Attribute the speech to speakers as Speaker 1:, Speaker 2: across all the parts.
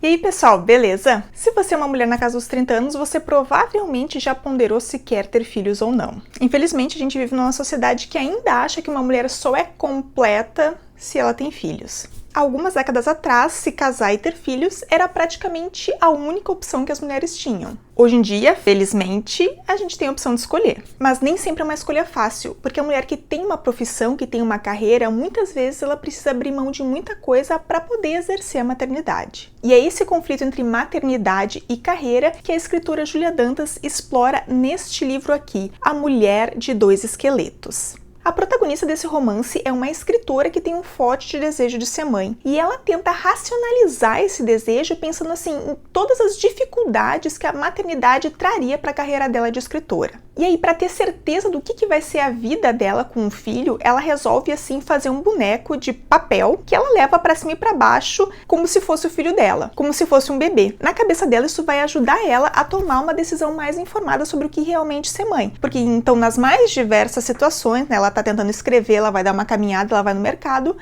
Speaker 1: E aí pessoal, beleza? Se você é uma mulher na casa dos 30 anos, você provavelmente já ponderou se quer ter filhos ou não. Infelizmente, a gente vive numa sociedade que ainda acha que uma mulher só é completa se ela tem filhos. Algumas décadas atrás, se casar e ter filhos era praticamente a única opção que as mulheres tinham. Hoje em dia, felizmente, a gente tem a opção de escolher. Mas nem sempre é uma escolha fácil, porque a mulher que tem uma profissão, que tem uma carreira, muitas vezes ela precisa abrir mão de muita coisa para poder exercer a maternidade. E é esse conflito entre maternidade e carreira que a escritora Júlia Dantas explora neste livro aqui, A Mulher de Dois Esqueletos. A protagonista desse romance é uma escritora que tem um forte desejo de ser mãe, e ela tenta racionalizar esse desejo pensando assim em todas as dificuldades que a maternidade traria para a carreira dela de escritora. E aí, para ter certeza do que vai ser a vida dela com o filho, ela resolve assim fazer um boneco de papel que ela leva para cima e para baixo como se fosse o filho dela, como se fosse um bebê. Na cabeça dela, isso vai ajudar ela a tomar uma decisão mais informada sobre o que realmente ser mãe, porque então nas mais diversas situações, né, ela tá tentando escrever, ela vai dar uma caminhada, ela vai no mercado,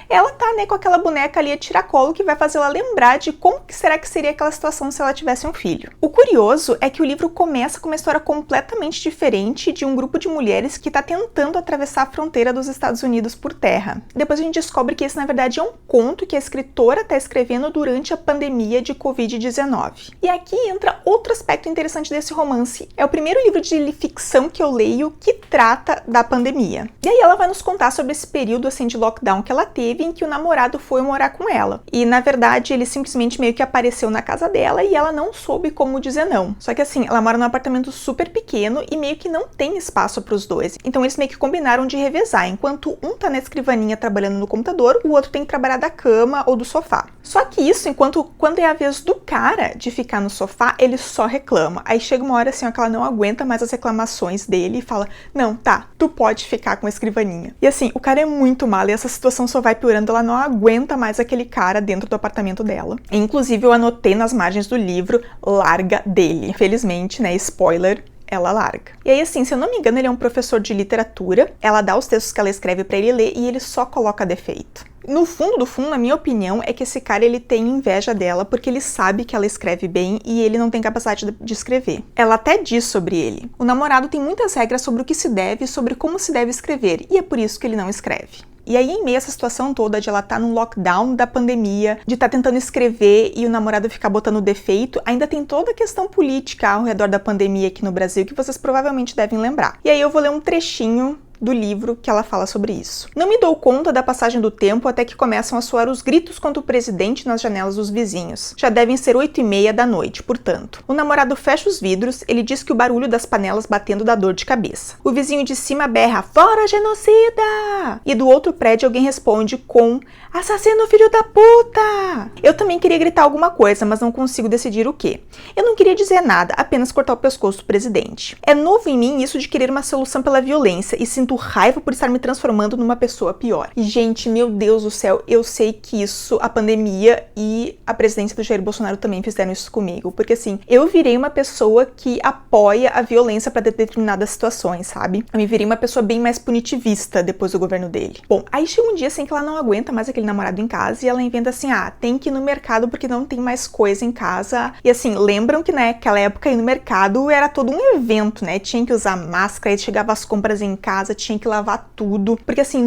Speaker 1: ela tá, né, com aquela boneca ali a tiracolo que vai fazer ela lembrar de como que será que seria aquela situação se ela tivesse um filho. O curioso é que o livro começa com uma história completamente diferente de um grupo de mulheres que tá tentando atravessar a fronteira dos Estados Unidos por terra. Depois a gente descobre que esse, na verdade, é um conto que a escritora tá escrevendo durante a pandemia de Covid-19. E aqui entra outro aspecto interessante desse romance. É o primeiro livro de ficção que eu leio que trata da pandemia. E aí ela vai nos contar sobre esse período, assim, de lockdown que ela teve, em que o namorado foi morar com ela. E, na verdade, ele simplesmente meio que apareceu na casa dela e ela não soube como dizer não. Só que, assim, ela mora num apartamento super pequeno e meio que não tem espaço para os dois. Então, eles meio que combinaram de revezar. Enquanto um tá na escrivaninha trabalhando no computador, o outro tem que trabalhar da cama ou do sofá. Só que isso, quando é a vez do cara de ficar no sofá, ele só reclama. Aí chega uma hora, assim, ó, que ela não aguenta mais as reclamações dele e fala, não, tá, tu pode ficar com a escrivaninha. E, assim, o cara é muito mal e essa situação só vai piorando. Ela não aguenta mais aquele cara dentro do apartamento dela. Inclusive, eu anotei nas margens do livro, larga dele. Infelizmente, né, spoiler, ela larga. E aí, assim, se eu não me engano, ele é um professor de literatura, ela dá os textos que ela escreve pra ele ler e ele só coloca defeito. No fundo do fundo, na minha opinião, é que esse cara, ele tem inveja dela porque ele sabe que ela escreve bem e ele não tem capacidade de escrever. Ela até diz sobre ele. O namorado tem muitas regras sobre o que se deve e sobre como se deve escrever, e é por isso que ele não escreve. E aí, em meio a essa situação toda de ela tá no lockdown da pandemia, de tá tentando escrever e o namorado ficar botando defeito, ainda tem toda a questão política ao redor da pandemia aqui no Brasil que vocês provavelmente devem lembrar. E aí eu vou ler um trechinho do livro que ela fala sobre isso. Não me dou conta da passagem do tempo até que começam a soar os gritos contra o presidente nas janelas dos vizinhos. Já devem ser 8h30 da noite, portanto. O namorado fecha os vidros, ele diz que o barulho das panelas batendo dá dor de cabeça. O vizinho de cima berra, fora genocida! E do outro prédio alguém responde com, assassino filho da puta! Eu também queria gritar alguma coisa, mas não consigo decidir o quê. Eu não queria dizer nada, apenas cortar o pescoço do presidente. É novo em mim isso de querer uma solução pela violência e sinto raiva por estar me transformando numa pessoa pior. E, gente, meu Deus do céu, eu sei que isso, a pandemia e a presidência do Jair Bolsonaro também fizeram isso comigo. Porque, assim, eu virei uma pessoa que apoia a violência para determinadas situações, sabe? Eu me virei uma pessoa bem mais punitivista depois do governo dele. Bom, aí chega um dia, assim, que ela não aguenta mais aquele namorado em casa e ela inventa assim, tem que ir no mercado porque não tem mais coisa em casa. E, assim, lembram que, naquela época, ir no mercado era todo um evento, né? Tinha que usar máscara, aí chegava as compras em casa, tinha que lavar tudo, porque assim,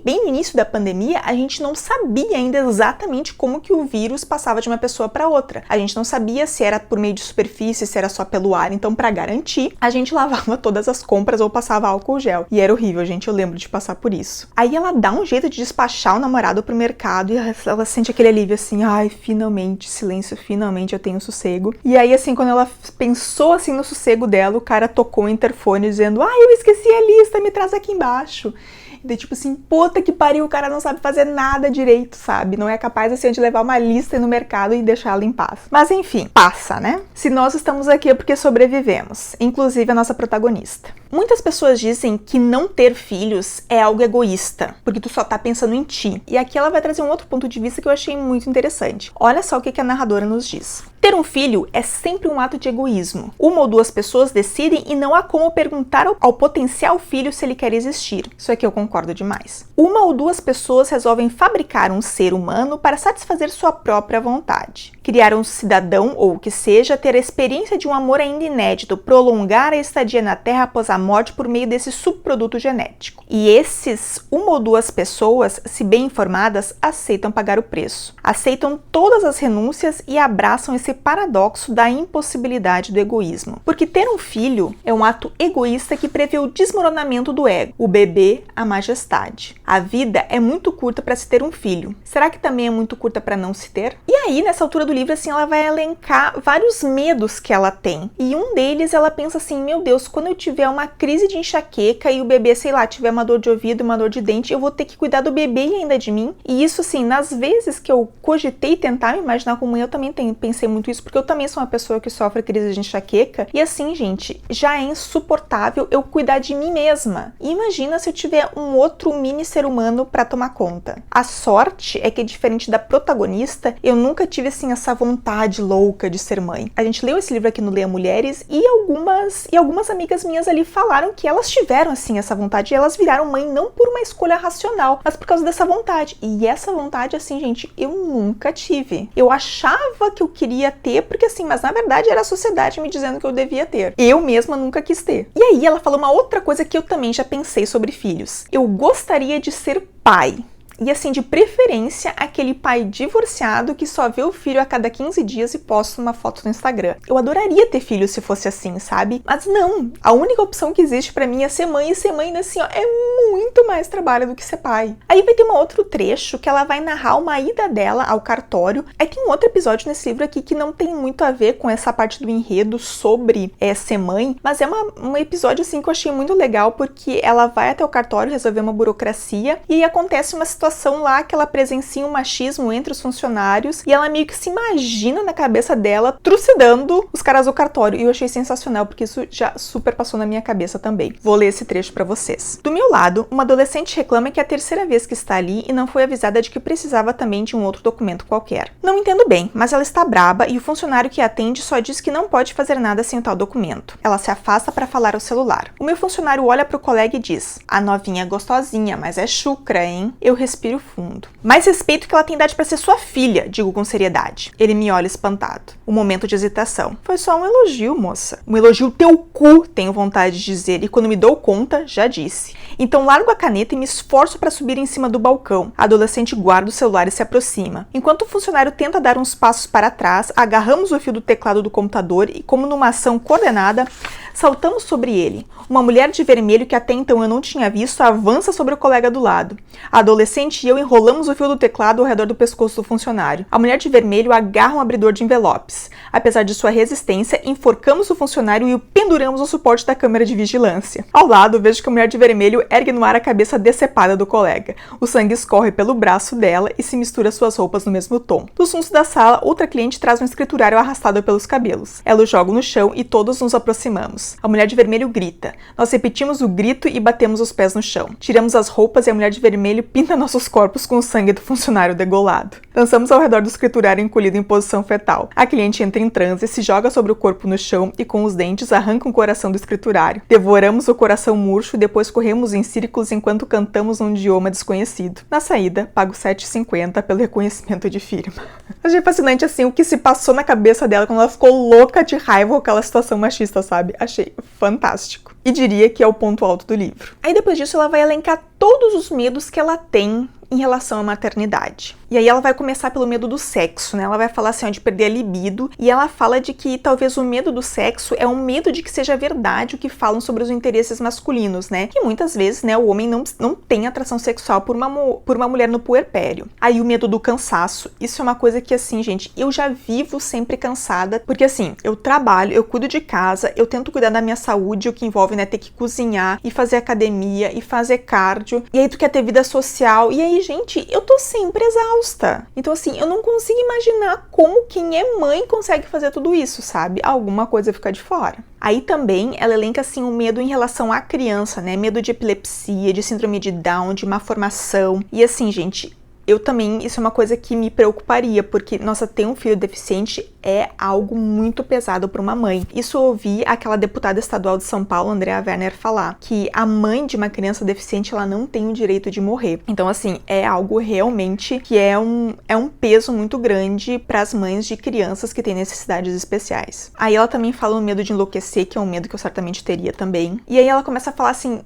Speaker 1: bem no início da pandemia, a gente não sabia ainda exatamente como que o vírus passava de uma pessoa para outra. A gente não sabia se era por meio de superfície, se era só pelo ar, então para garantir, a gente lavava todas as compras ou passava álcool gel. E era horrível, gente, eu lembro de passar por isso. Aí ela dá um jeito de despachar o namorado pro mercado e ela sente aquele alívio assim, ai, finalmente, silêncio, finalmente eu tenho sossego. E aí, assim, quando ela pensou assim no sossego dela, o cara tocou o interfone dizendo, eu esqueci a lista, me traz aqui embaixo. E daí, tipo assim, puta que pariu, o cara não sabe fazer nada direito, sabe? Não é capaz, assim, de levar uma lista no mercado e deixá-la em paz. Mas enfim, passa, né? Se nós estamos aqui é porque sobrevivemos, inclusive a nossa protagonista. Muitas pessoas dizem que não ter filhos é algo egoísta, porque tu só tá pensando em ti. E aqui ela vai trazer um outro ponto de vista que eu achei muito interessante. Olha só o que a narradora nos diz. Ter um filho é sempre um ato de egoísmo. Uma ou duas pessoas decidem e não há como perguntar ao potencial filho se ele quer existir. Isso aqui eu concordo demais. Uma ou duas pessoas resolvem fabricar um ser humano para satisfazer sua própria vontade. Criar um cidadão ou o que seja, ter a experiência de um amor ainda inédito, prolongar a estadia na Terra após a morte por meio desse subproduto genético. E esses uma ou duas pessoas, se bem informadas, aceitam pagar o preço. Aceitam todas as renúncias e abraçam esse paradoxo da impossibilidade do egoísmo. Porque ter um filho é um ato egoísta que prevê o desmoronamento do ego, o bebê, a majestade. A vida é muito curta para se ter um filho. Será que também é muito curta para não se ter? E aí, nessa altura do livro, assim, ela vai elencar vários medos que ela tem. E um deles, ela pensa assim, meu Deus, quando eu tiver uma crise de enxaqueca e o bebê, sei lá, tiver uma dor de ouvido, uma dor de dente, eu vou ter que cuidar do bebê e ainda de mim. E isso, assim, nas vezes que eu cogitei tentar me imaginar como eu também pensei muito isso, porque eu também sou uma pessoa que sofre crise de enxaqueca. E assim, gente, já é insuportável eu cuidar de mim mesma. E imagina se eu tiver um outro mini ser humano para tomar conta. A sorte é que, diferente da protagonista, eu nunca tive, assim, essa vontade louca de ser mãe. A gente leu esse livro aqui no Leia Mulheres e algumas amigas minhas ali falaram que elas tiveram, assim, essa vontade e elas viraram mãe não por uma escolha racional, mas por causa dessa vontade. E essa vontade, assim, gente, eu nunca tive. Eu achava que eu queria ter, porque assim, mas na verdade era a sociedade me dizendo que eu devia ter. Eu mesma nunca quis ter. E aí ela falou uma outra coisa que eu também já pensei sobre filhos. Eu gostaria de ser pai. E assim, de preferência, aquele pai divorciado que só vê o filho a cada 15 dias e posta uma foto no Instagram. Eu adoraria ter filho se fosse assim, sabe? Mas não, a única opção que existe pra mim é ser mãe, e ser mãe, assim, ó, é muito mais trabalho do que ser pai. Aí vai ter um outro trecho que ela vai narrar uma ida dela ao cartório. Aí tem um outro episódio nesse livro aqui que não tem muito a ver com essa parte do enredo sobre ser mãe, mas é um episódio, assim, que eu achei muito legal, porque ela vai até o cartório resolver uma burocracia e aí acontece uma situação lá que ela presencia um machismo entre os funcionários e ela meio que se imagina na cabeça dela trucidando os caras do cartório. E eu achei sensacional, porque isso já super passou na minha cabeça também. Vou ler esse trecho pra vocês. Do meu lado, uma adolescente reclama que é a terceira vez que está ali e não foi avisada de que precisava também de um outro documento qualquer. Não entendo bem, mas ela está braba e o funcionário que a atende só diz que não pode fazer nada sem o tal documento. Ela se afasta para falar ao celular. O meu funcionário olha pro colega e diz: a novinha é gostosinha, mas é chucra, hein? Eu respiro fundo. Mais respeito que ela tem idade para ser sua filha, digo com seriedade. Ele me olha espantado. Um momento de hesitação. Foi só um elogio, moça. Um elogio teu cu, tenho vontade de dizer, e quando me dou conta, já disse. Então largo a caneta e me esforço para subir em cima do balcão. A adolescente guarda o celular e se aproxima. Enquanto o funcionário tenta dar uns passos para trás, agarramos o fio do teclado do computador e, como numa ação coordenada, saltamos sobre ele. Uma mulher de vermelho que até então eu não tinha visto avança sobre o colega do lado. A adolescente e eu enrolamos o fio do teclado ao redor do pescoço do funcionário. A mulher de vermelho agarra um abridor de envelopes. Apesar de sua resistência, enforcamos o funcionário e o penduramos ao suporte da câmera de vigilância. Ao lado, vejo que a mulher de vermelho ergue no ar a cabeça decepada do colega. O sangue escorre pelo braço dela e se mistura às suas roupas no mesmo tom. Dos fundos da sala, outra cliente traz um escriturário arrastado pelos cabelos. Ela o joga no chão e todos nos aproximamos. A mulher de vermelho grita. Nós repetimos o grito e batemos os pés no chão. Tiramos as roupas e a mulher de vermelho pinta nossos corpos com o sangue do funcionário degolado. Dançamos ao redor do escriturário encolhido em posição fetal. A cliente entra em transe, se joga sobre o corpo no chão e com os dentes arranca o coração do escriturário. Devoramos o coração murcho e depois corremos em círculos enquanto cantamos num idioma desconhecido. Na saída, pago R$7,50 pelo reconhecimento de firma. Achei fascinante, assim, o que se passou na cabeça dela quando ela ficou louca de raiva com aquela situação machista, sabe? Achei fantástico. E diria que é o ponto alto do livro. Aí depois disso ela vai elencar todos os medos que ela tem em relação à maternidade. E aí ela vai começar pelo medo do sexo, né? Ela vai falar assim, ó, de perder a libido, e ela fala de que talvez o medo do sexo é um medo de que seja verdade o que falam sobre os interesses masculinos, né? Que muitas vezes, né, o homem não tem atração sexual por uma mulher no puerpério. Aí o medo do cansaço, isso é uma coisa que, assim, gente, eu já vivo sempre cansada, porque assim, eu trabalho, eu cuido de casa, eu tento cuidar da minha saúde, o que envolve, né, ter que cozinhar, e fazer academia, e fazer cardio, e aí tu quer ter vida social, e aí, gente, eu tô sempre exausta. exausta. Então, assim, eu não consigo imaginar como quem é mãe consegue fazer tudo isso, sabe? Alguma coisa fica de fora. Aí também ela elenca, assim, o medo em relação à criança, né? Medo de epilepsia, de síndrome de Down, de má formação. E assim, gente, eu também, isso é uma coisa que me preocuparia, porque, nossa, ter um filho deficiente é algo muito pesado para uma mãe. Isso eu ouvi aquela deputada estadual de São Paulo, Andrea Werner, falar, que a mãe de uma criança deficiente, ela não tem o direito de morrer. Então, assim, é algo realmente que é um peso muito grande para as mães de crianças que têm necessidades especiais. Aí ela também fala o medo de enlouquecer, que é um medo que eu certamente teria também. E aí ela começa a falar, assim,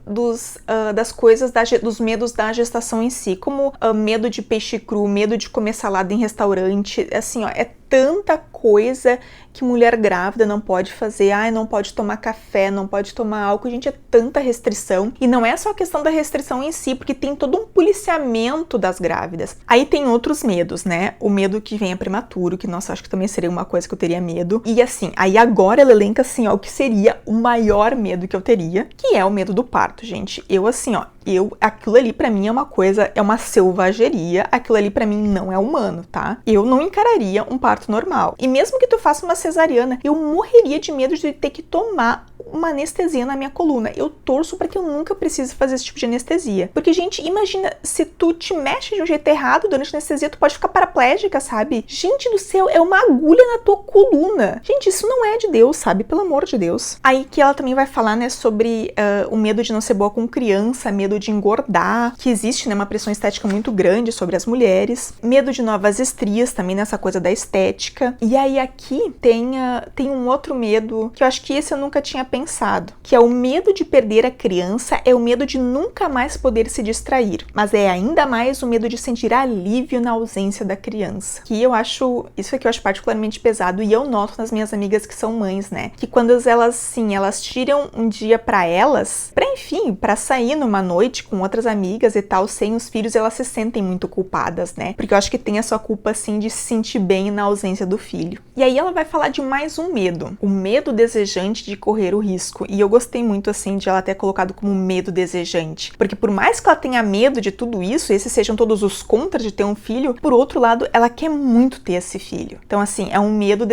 Speaker 1: das coisas, dos medos da gestação em si, como medo de peixe cru, medo de comer salada em restaurante, assim, ó, é tanta coisa que mulher grávida não pode fazer. Não pode tomar café, não pode tomar álcool. Gente, é tanta restrição. E não é só a questão da restrição em si, porque tem todo um policiamento das grávidas. Aí tem outros medos, né? O medo que venha prematuro, que, nossa, acho que também seria uma coisa que eu teria medo. E assim, aí agora ela elenca, assim, ó, o que seria o maior medo que eu teria, que é o medo do parto, gente. Eu, assim, ó, aquilo ali pra mim é uma coisa, é uma selvageria, aquilo ali pra mim não é humano, tá? Eu não encararia um parto normal. E mesmo que tu faça uma cesariana, eu morreria de medo de ter que tomar uma anestesia na minha coluna. Eu torço para que eu nunca precise fazer esse tipo de anestesia. Porque, gente, imagina, se tu te mexe de um jeito errado durante a anestesia, tu pode ficar paraplégica, sabe? Gente do céu, é uma agulha na tua coluna. Gente, isso não é de Deus, sabe? Pelo amor de Deus. Aí que ela também vai falar, né, sobre o medo de não ser boa com criança, medo de engordar, que existe, né, uma pressão estética muito grande sobre as mulheres. Medo de novas estrias, também nessa coisa da estética. E aí aqui tem um outro medo, que eu acho que esse eu nunca tinha pensado, que é o medo de perder a criança, é o medo de nunca mais poder se distrair, mas é ainda mais o medo de sentir alívio na ausência da criança, que eu acho, isso aqui eu acho particularmente pesado, e eu noto nas minhas amigas que são mães, né, que quando elas tiram um dia pra elas, pra sair numa noite com outras amigas e tal, sem os filhos, elas se sentem muito culpadas, né, porque eu acho que tem essa culpa, assim, de se sentir bem na ausência do filho. E aí ela vai falar de mais um medo, o medo desejante de correr o risco, e eu gostei muito, assim, de ela ter colocado como medo desejante, porque por mais que ela tenha medo de tudo isso, esses sejam todos os contras de ter um filho, por outro lado, ela quer muito ter esse filho. Então, assim, é um medo,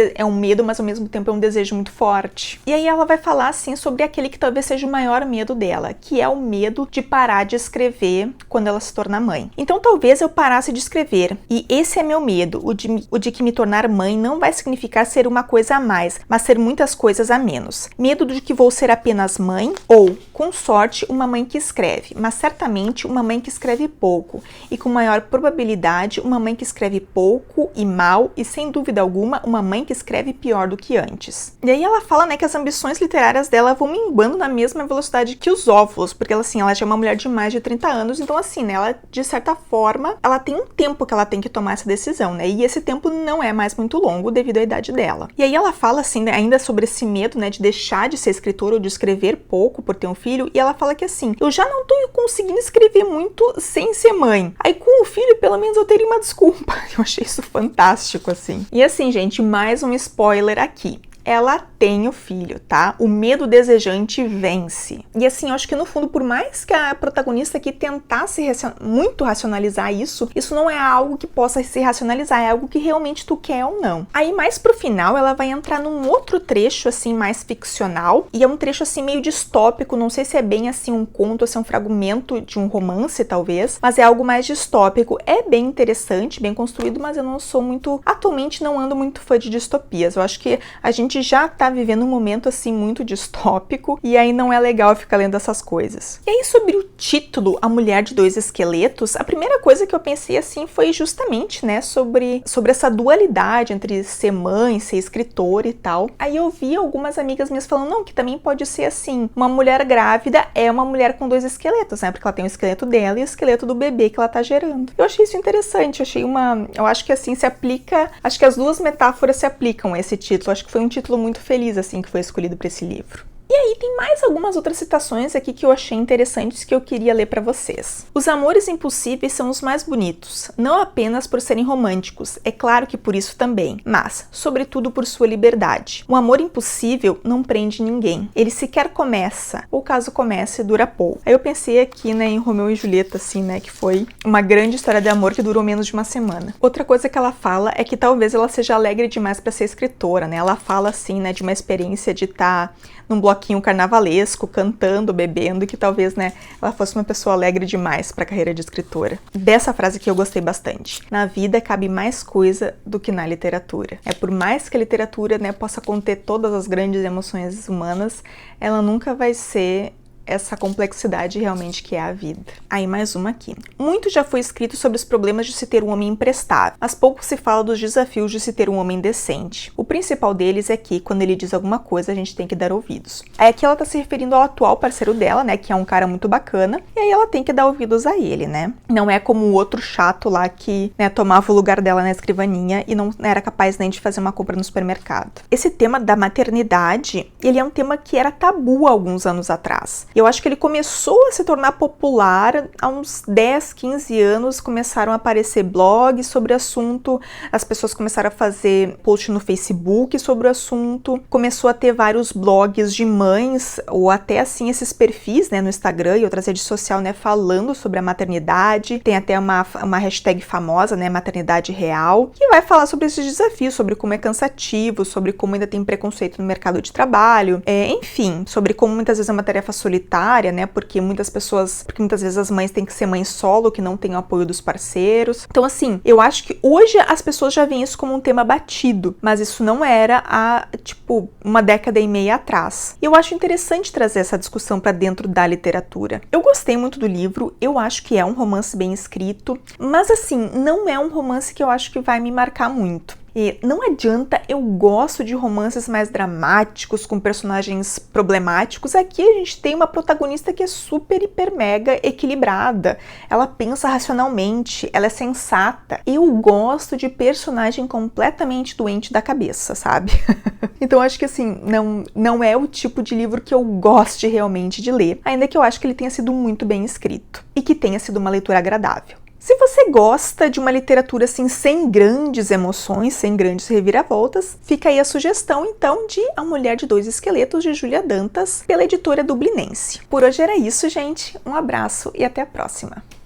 Speaker 1: mas ao mesmo tempo é um desejo muito forte. E aí ela vai falar, assim, sobre aquele que talvez seja o maior medo dela, que é o medo de parar de escrever quando ela se tornar mãe. Então, talvez eu parasse de escrever, e esse é meu medo, o de que me tornar mãe não vai significar ser uma coisa a mais, mas ser muitas coisas a menos. Medo de que vou ser apenas mãe ou, com sorte, uma mãe que escreve, mas certamente uma mãe que escreve pouco, e com maior probabilidade uma mãe que escreve pouco e mal, e sem dúvida alguma uma mãe que escreve pior do que antes. E aí ela fala, né, que as ambições literárias dela vão minguando na mesma velocidade que os óvulos, porque ela, assim, ela já é uma mulher de mais de 30 anos, então, assim, né, ela, de certa forma, ela tem um tempo que ela tem que tomar essa decisão, né, e esse tempo não é mais muito longo devido à idade dela. E aí ela fala, assim, né, ainda sobre esse medo, né, de deixar de ser escritora ou de escrever pouco por ter um filho, e ela fala que, assim, eu já não tô conseguindo escrever muito sem ser mãe. Aí com o filho, pelo menos eu teria uma desculpa. Eu achei isso fantástico, assim. E assim, gente, mais um spoiler aqui. Ela tem o filho, tá? O medo desejante vence. E assim, eu acho que no fundo, por mais que a protagonista aqui tentasse muito racionalizar isso não é algo que possa se racionalizar, é algo que realmente tu quer ou não. Aí mais pro final, ela vai entrar num outro trecho, assim, mais ficcional, e é um trecho, assim, meio distópico, não sei se é bem, assim, um conto, assim, um fragmento de um romance, talvez, mas é algo mais distópico. É bem interessante, bem construído, mas eu não sou muito, atualmente não ando muito fã de distopias. Eu acho que a gente já tá vivendo um momento, assim, muito distópico, e aí não é legal ficar lendo essas coisas. E aí, sobre o título, A Mulher de Dois Esqueletos, a primeira coisa que eu pensei, assim, foi justamente, né, sobre essa dualidade entre ser mãe, ser escritora e tal. Aí eu vi algumas amigas minhas falando, não, que também pode ser, assim, uma mulher grávida é uma mulher com dois esqueletos, né, porque ela tem o esqueleto dela e o esqueleto do bebê que ela tá gerando. Eu achei isso interessante, eu acho que, assim, se aplica, acho que as duas metáforas se aplicam a esse título, acho que foi um título muito feliz, assim, que foi escolhido para esse livro. E aí tem mais algumas outras citações aqui que eu achei interessantes que eu queria ler para vocês. Os amores impossíveis são os mais bonitos, não apenas por serem românticos, é claro que por isso também, mas, sobretudo por sua liberdade. Um amor impossível não prende ninguém, ele sequer começa, ou caso comece, dura pouco. Aí eu pensei aqui, né, em Romeu e Julieta, assim, né, que foi uma grande história de amor que durou menos de uma semana. Outra coisa que ela fala é que talvez ela seja alegre demais para ser escritora, né, ela fala, assim, né, de uma experiência de estar num bloquinho carnavalesco, cantando, bebendo, e que talvez, né, ela fosse uma pessoa alegre demais para a carreira de escritora. Dessa frase que eu gostei bastante. Na vida cabe mais coisa do que na literatura. Por mais que a literatura, né, possa conter todas as grandes emoções humanas, ela nunca vai ser essa complexidade realmente que é a vida. Aí mais uma aqui. Muito já foi escrito sobre os problemas de se ter um homem imprestável, mas pouco se fala dos desafios de se ter um homem decente. O principal deles é que, quando ele diz alguma coisa, a gente tem que dar ouvidos. Aí aqui ela tá se referindo ao atual parceiro dela, né, que é um cara muito bacana, e aí ela tem que dar ouvidos a ele, né? Não é como o outro chato lá que, né, tomava o lugar dela na escrivaninha e não era capaz nem de fazer uma compra no supermercado. Esse tema da maternidade, ele é um tema que era tabu há alguns anos atrás. Eu acho que ele começou a se tornar popular há uns 10, 15 anos, começaram a aparecer blogs sobre o assunto, as pessoas começaram a fazer post no Facebook sobre o assunto, começou a ter vários blogs de mães, ou até assim esses perfis, né, no Instagram e outras redes sociais, né, falando sobre a maternidade, tem até uma hashtag famosa, né, maternidade real, que vai falar sobre esses desafios, sobre como é cansativo, sobre como ainda tem preconceito no mercado de trabalho, enfim, sobre como muitas vezes é uma tarefa solitária, né, porque muitas vezes as mães têm que ser mães solo, que não tem o apoio dos parceiros. Então, assim, eu acho que hoje as pessoas já veem isso como um tema batido, mas isso não era há, tipo, uma década e meia atrás. E eu acho interessante trazer essa discussão para dentro da literatura. Eu gostei muito do livro, eu acho que é um romance bem escrito, mas, assim, não é um romance que eu acho que vai me marcar muito. E não adianta, eu gosto de romances mais dramáticos, com personagens problemáticos. Aqui a gente tem uma protagonista que é super, hiper, mega equilibrada. Ela pensa racionalmente, ela é sensata. Eu gosto de personagem completamente doente da cabeça, sabe? Então acho que assim, não é o tipo de livro que eu goste realmente de ler, ainda que eu acho que ele tenha sido muito bem escrito e que tenha sido uma leitura agradável. Se você gosta de uma literatura assim sem grandes emoções, sem grandes reviravoltas, fica aí a sugestão então de A Mulher de Dois Esqueletos, de Júlia Dantas, pela editora Dublinense. Por hoje era isso, gente. Um abraço e até a próxima!